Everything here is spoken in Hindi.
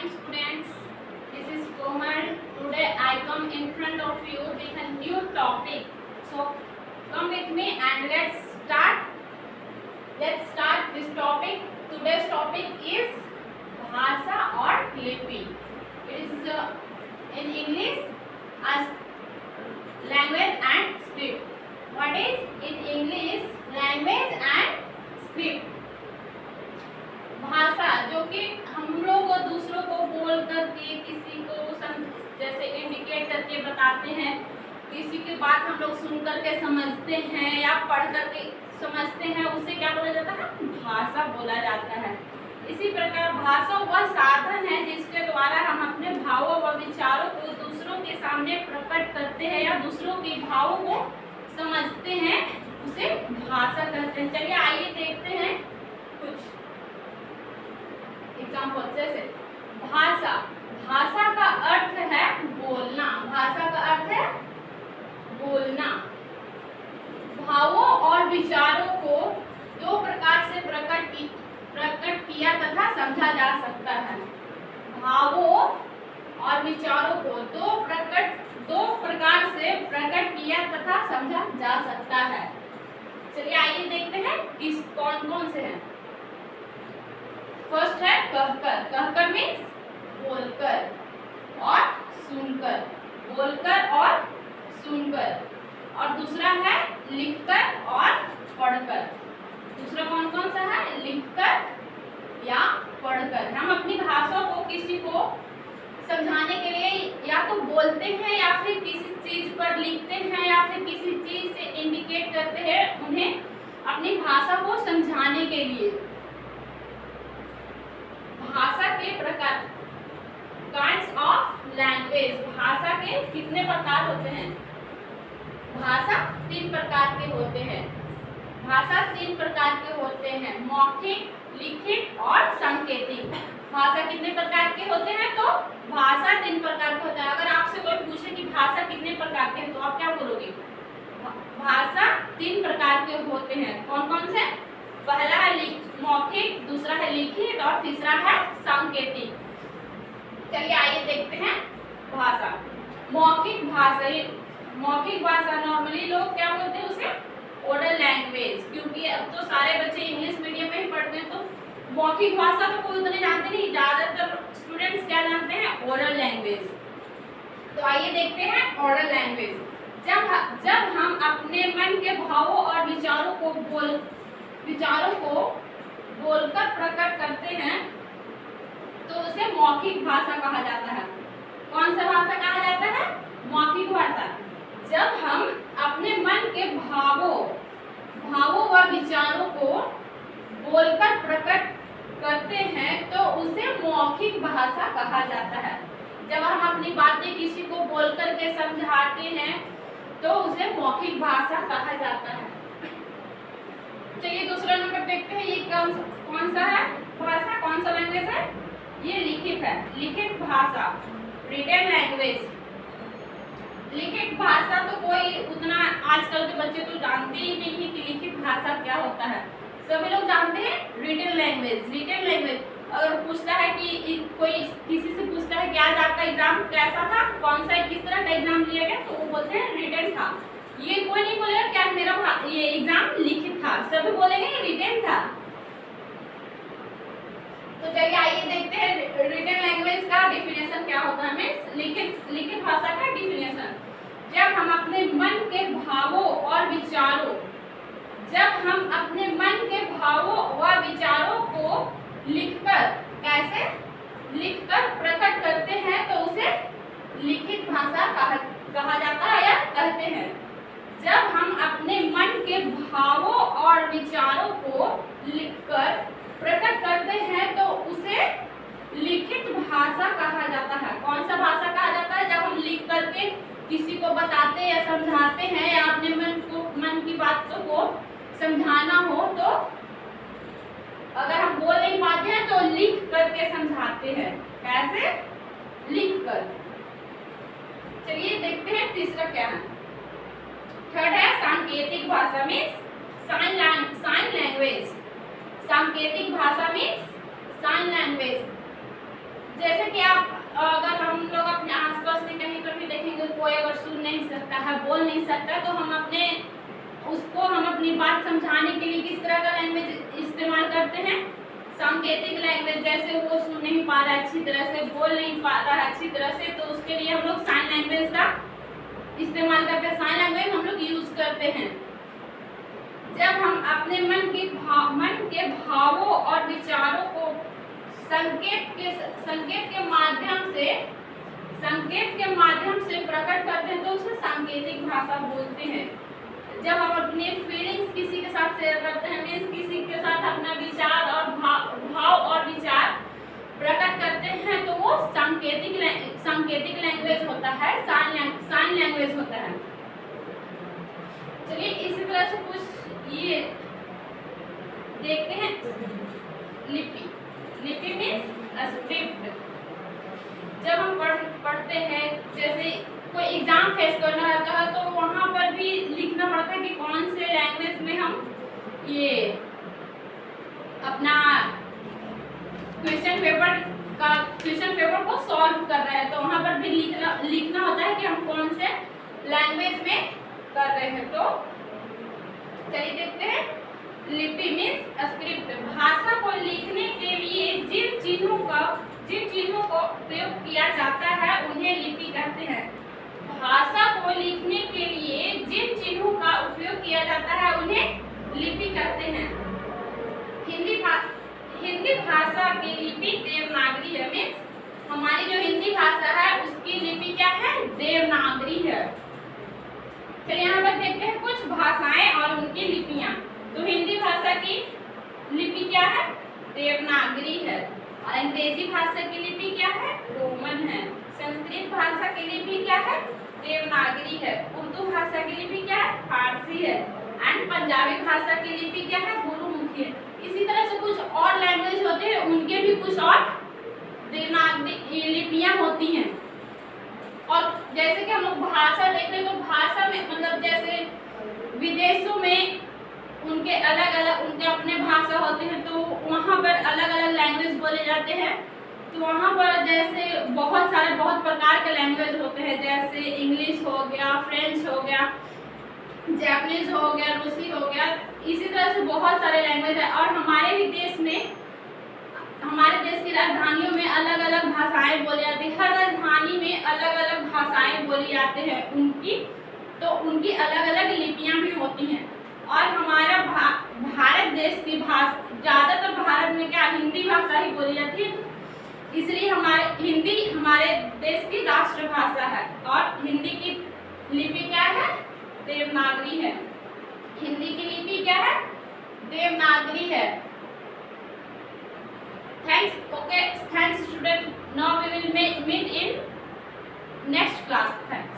morning, students. This is Komal. Today I come in front of you with a new topic. So come with me and let's start. Let's start this topic. Today's topic is भाषा और लिपि. It is in English as language and script. What is in English language and script? भाषा जो कि हम लोग दूसरों को बोल करके किसी को जैसे इंडिकेट करके बताते हैं, किसी की बात हम लोग सुन करके समझते हैं या पढ़ करके समझते हैं, उसे क्या बोला जाता है? भाषा बोला जाता है. इसी प्रकार भाषा वह साधन है जिसके द्वारा हम अपने भावों व विचारों को दूसरों के सामने प्रकट करते हैं या दूसरों के भावों को समझते हैं, उसे भाषा कहते हैं. चलिए आइए देखते हैं कुछ एग्जाम्पल. जैसे भाषा. भाषा का अर्थ है बोलना. भाषा का अर्थ है बोलना. भावों और विचारों को दो प्रकार से प्रकट किया तथा समझा जा सकता है. भावों और विचारों को दो प्रकार से प्रकट किया तथा समझा जा सकता है. चलिए आइए देखते हैं किस कौन कौन से हैं. फर्स्ट है कहकर. कहकर मीन्स बोलकर और सुनकर. बोलकर और सुनकर. और दूसरा है लिखकर और पढ़कर. दूसरा कौन कौन सा है? लिखकर या पढ़कर. हम अपनी भाषा को किसी को समझाने के लिए या तो बोलते हैं या फिर किसी चीज पर लिखते हैं या फिर किसी चीज से इंडिकेट करते हैं उन्हें अपनी भाषा को समझाने के लिए. भाषा के प्रकार. Kinds of language. भाषा के कितने प्रकार होते हैं? भाषा 3 प्रकार के होते हैं. भाषा 3 प्रकार के होते हैं. मौखिक, लिखित और सांकेतिक. भाषा कितने प्रकार के होते हैं? तो भाषा 3 प्रकार के होते हैं. अगर आपसे कोई पूछे कि भाषा कितने प्रकार के हैं तो आप क्या बोलोगे? भाषा 3 प्रकार के होते हैं. कौन कौन से? पहला है मौखिक, दूसरा है लिखित और तीसरा है सांकेतिक. चलिए आइए देखते हैं भाषा. मौखिक भाषा. मौखिक भाषा नॉर्मली लोग क्या बोलते हैं उसे? Oral language. क्योंकि अब तो सारे बच्चे इंग्लिश मीडियम में ही पढ़ते हैं तो मौखिक भाषा तो कोई उतने जानते नहीं. ज्यादातर स्टूडेंट्स क्या जानते हैं? Oral language. तो आइए देखते हैं ओरल लैंग्वेज. जब हम अपने मन के भावों और विचारों को बोलकर प्रकट करते हैं तो उसे मौखिक भाषा कहा जाता है. कौन सा भाषा कहा जाता है? मौखिक भाषा. जब हम अपने मन के भावों व विचारों को बोलकर प्रकट करते हैं तो उसे मौखिक भाषा कहा जाता है. जब हम अपनी बातें किसी को बोलकर के समझाते हैं तो उसे मौखिक भाषा कहा जाता है. चलिए दूसरा नंबर देखते हैं. ये कौन सा है भाषा? कौन सा लैंग्वेज है? ये लिखित है. लिखित भाषा. Written language. लिखित भाषा तो कोई उतना आजकल के बच्चे तो जानते ही नहीं है कि लिखित भाषा क्या होता है. सभी लोग जानते हैं रिटन लैंग्वेज. रिटन लैंग्वेज अगर पूछता है कि कोई किसी से पूछता है कि आज आपका एग्जाम कैसा था, कौन सा किस तरह का एग्जाम लिया गया, तो वो बोलते हैं रिटन था. ये कोई नहीं बोलेगा क्या मेरा ये एग्जाम लिखित था. सभी बोलेंगे ये रिटन था. तो चलिए आइए देखते हैं रिटन लैंग्वेज का डिफिनेशन क्या होता है. मीन्स लिखित भाषा का डिफिनेशन. जब हम अपने मन के भावों और विचारों व विचारों को लिखकर प्रकट करते हैं तो उसे लिखित भाषा कहा जाता है या कहते हैं. जब हम अपने मन के भावों और विचारों को लिखकर प्रकट करते हैं तो उसे लिखित भाषा कहा जाता है. कौन सा भाषा कहा जाता है? जब हम लिख करके किसी को बताते या समझाते हैं या अपने मन की बातों को समझाना हो तो अगर हम बोल नहीं पाते हैं तो लिख करके समझाते हैं. कैसे? लिख कर. चलिए देखते हैं तीसरा क्या है. थर्ड है सांकेतिक भाषा मीन्स साइन लैंग्वेज. सांकेतिक भाषा मीन्स साइन लैंग्वेज. जैसे कि आप अगर हम लोग अपने आसपास में कहीं पर भी देखेंगे कोई अगर सुन नहीं सकता है, बोल नहीं सकता, तो हम अपनी बात समझाने के लिए किस तरह का लैंग्वेज इस्तेमाल करते हैं? सांकेतिक लैंग्वेज। जैसे वो सुन नहीं पा रहा है अच्छी तरह से, बोल नहीं पा रहा है अच्छी तरह से, तो उसके लिए हम लोग साइन लैंग्वेज का इस्तेमाल करते हैं। साइन लैंग्वेज हम लोग यूज करते हैं जब हम अपने मन के भावों और विचारों को संकेत के माध्यम से प्रकट करते हैं, तो उसे सांकेतिक भाषा बोलते हैं। जब हम अपने फीलिंग्स किसी के साथ शेयर करते हैं, मीन्स किसी के साथ अपना विचार और भाव और विचार प्रकट करते हैं, तो वो सांकेतिक लैंग्वेज होता है, साइन लैंग्वेज होता है। चलिए इसी तरह से कुछ ये देखते हैं। लिपि मीन्स स्क्रिप्ट। जब हम पढ़ते हैं, जैसे कोई एग्जाम फेस करना रहता है, तो वहाँ पर भी लिखना पड़ता है कि कौन से लैंग्वेज में हम ये अपना क्वेश्चन पेपर को सॉल्व कर रहे हैं, तो वहाँ पर भी लिखना होता है कि हम कौन से लैंग्वेज में कर रहे हैं। तो चलिए देखते हैं। लिपि मीन्स स्क्रिप्ट। भाषा को लिखने के लिए जिन चिन्हों का उपयोग किया जाता है उन्हें लिपि कहते हैं। भाषा को लिखने के लिए जिन चिन्हों का उपयोग किया जाता है उन्हें लिपि कहते हैं। हिंदी भाषा की लिपि देवनागरी है। मीन्स हमारी जो हिंदी भाषा है उसकी लिपि क्या है? देवनागरी है। चलिए यहाँ पर देखते हैं कुछ भाषाएं और उनकी लिपियां। तो हिंदी भाषा की लिपि क्या है? देवनागरी है। और अंग्रेजी भाषा की लिपि क्या है? रोमन है। संस्कृत भाषा की लिपि क्या है? देवनागरी है। उर्दू भाषा की लिपि क्या है? फारसी है। एंड पंजाबी भाषा की लिपि क्या है? गुरुमुखी है। इसी तरह से कुछ और लैंग्वेज होते हैं, उनके भी कुछ और देवनागरी लिपियां होती हैं। और जैसे कि हम लोग भाषा देख रहे हैं, तो भाषा में मतलब जैसे विदेशों में उनके अपने भाषा होते हैं, तो वहाँ पर अलग अलग लैंग्वेज बोले जाते हैं। तो वहाँ पर जैसे बहुत प्रकार के लैंग्वेज होते हैं, जैसे इंग्लिश हो गया, फ्रेंच हो गया, जापानीज हो गया, रूसी हो गया। इसी तरह से बहुत सारे लैंग्वेज है। और हमारे देश की राजधानियों में अलग अलग भाषाएं बोली जाती है। हर राजधानी में अलग अलग भाषाएं बोली जाती हैं उनकी अलग अलग लिपियां भी होती हैं। और हमारा भारत देश की भाषा, ज़्यादातर भारत में क्या हिंदी भाषा ही बोली जाती है, इसलिए हिंदी हमारे देश की राष्ट्रभाषा है। और हिंदी की लिपि क्या है? देवनागरी है। हिंदी की लिपि क्या है? देवनागरी है। Thanks student. Now we will meet in next class. Thanks.